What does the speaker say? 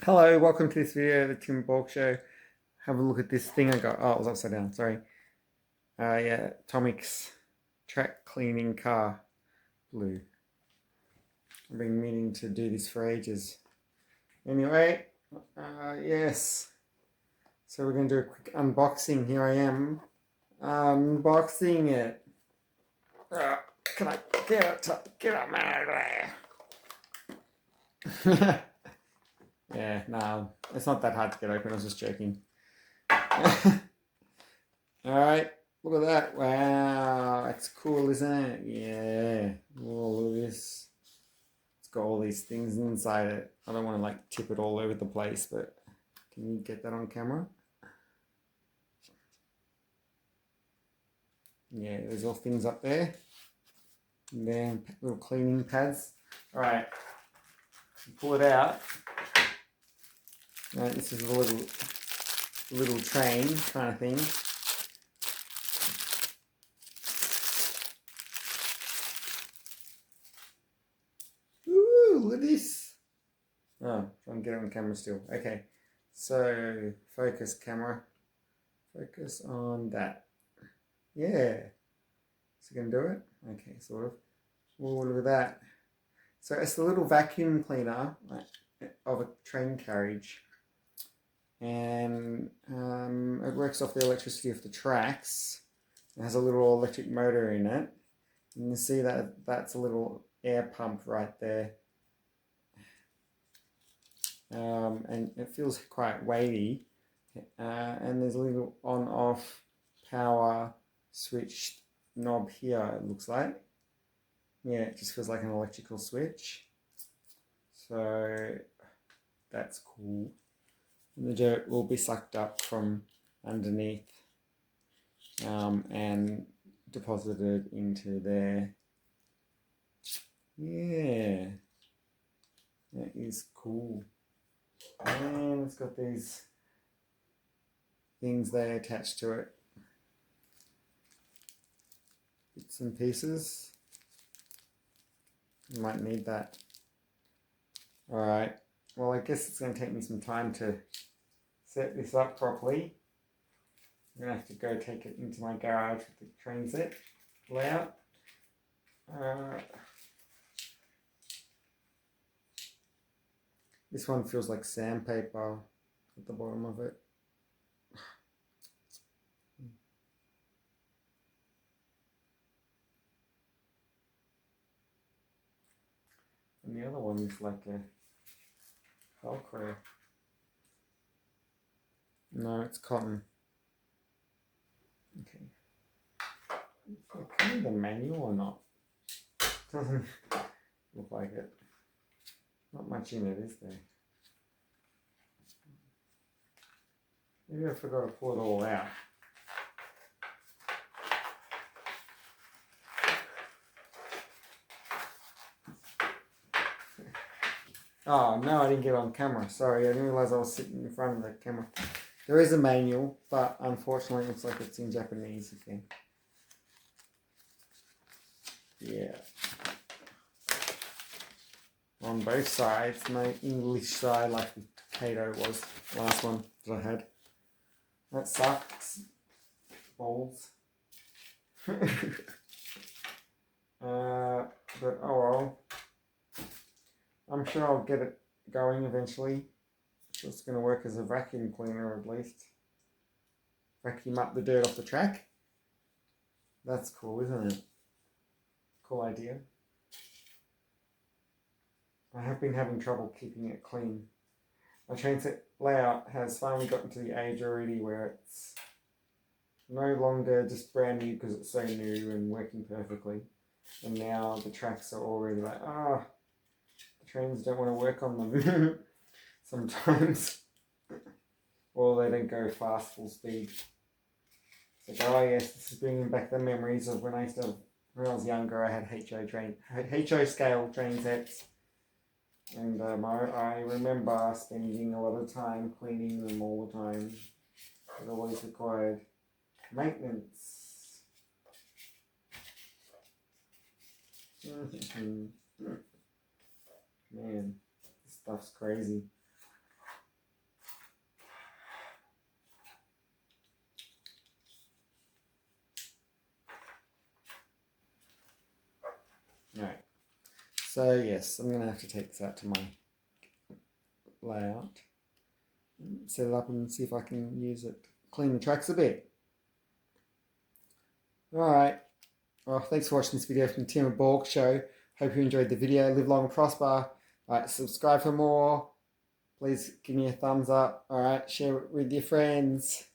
Hello, welcome to this video of the Tim Borg Show. Have a look at this thing I got. Oh, it was upside down, sorry. Yeah, TOMIX track cleaning car blue. I've been meaning to do this for ages. Anyway, yes. So we're going to do a quick unboxing. Here I am, unboxing it. Can I get up man? Yeah, no, it's not that hard to get open. I was just joking. Alright, look at that. Wow, that's cool, isn't it? Yeah. Oh, look at this. It's got all these things inside it. I don't want to like tip it all over the place, but can you get that on camera? Yeah, there's all things up there. And then little cleaning pads. Alright, pull it out. Right, this is a little train kind of thing. Ooh, look at this. Oh, I can get it on camera still. Okay, so focus camera. Focus on that. Yeah. Is it going to do it? Okay, sort of. Oh, look at that. So it's the little vacuum cleaner of a train carriage. And it works off the electricity of the tracks. It has a little electric motor in it. And you see that that's a little air pump right there. And it feels quite weighty. And there's a little on-off power switch knob here, it looks like. Yeah, it just feels like an electrical switch. So that's cool. And the dirt will be sucked up from underneath and deposited into there. Yeah, that is cool. And it's got these things there attached to it. Bits and pieces. You might need that. Alright, well I guess it's going to take me some time to set this up properly. I'm going to have to go take it into my garage with the train set layout. This one feels like sandpaper at the bottom of it. And the other one is like a Velcro. No, it's cotton. Okay. Can I read the manual or not? Doesn't look like it. Not much in it, is there? Maybe I forgot to pull it all out. Oh, no, I didn't get it on camera. Sorry, I didn't realize I was sitting in front of the camera. There is a manual, but unfortunately it looks like it's in Japanese again. Yeah. On both sides, no English side like the Kato was, last one that I had. That sucks. Balls. But oh well. I'm sure I'll get it going eventually. It's going to work as a vacuum cleaner at least. Vacuum up the dirt off the track. That's cool, isn't it? Cool idea. I have been having trouble keeping it clean. My train set layout has finally gotten to the age already where it's no longer just brand new because it's so new and working perfectly. And now the tracks are already like, the trains don't want to work on them sometimes. Or they don't go fast, full speed. It's like, oh yes, this is bringing back the memories of when I was younger, I had HO scale train sets. And I remember spending a lot of time cleaning them all the time. It always required maintenance. Man, this stuff's crazy. Alright. So yes, I'm going to have to take this out to my layout. Set it up and see if I can use it. Clean the tracks a bit. Alright. Well, thanks for watching this video from Tim Borg Show. Hope you enjoyed the video. Live long and prosper. Alright, subscribe for more. Please give me a thumbs up. Alright, share it with your friends.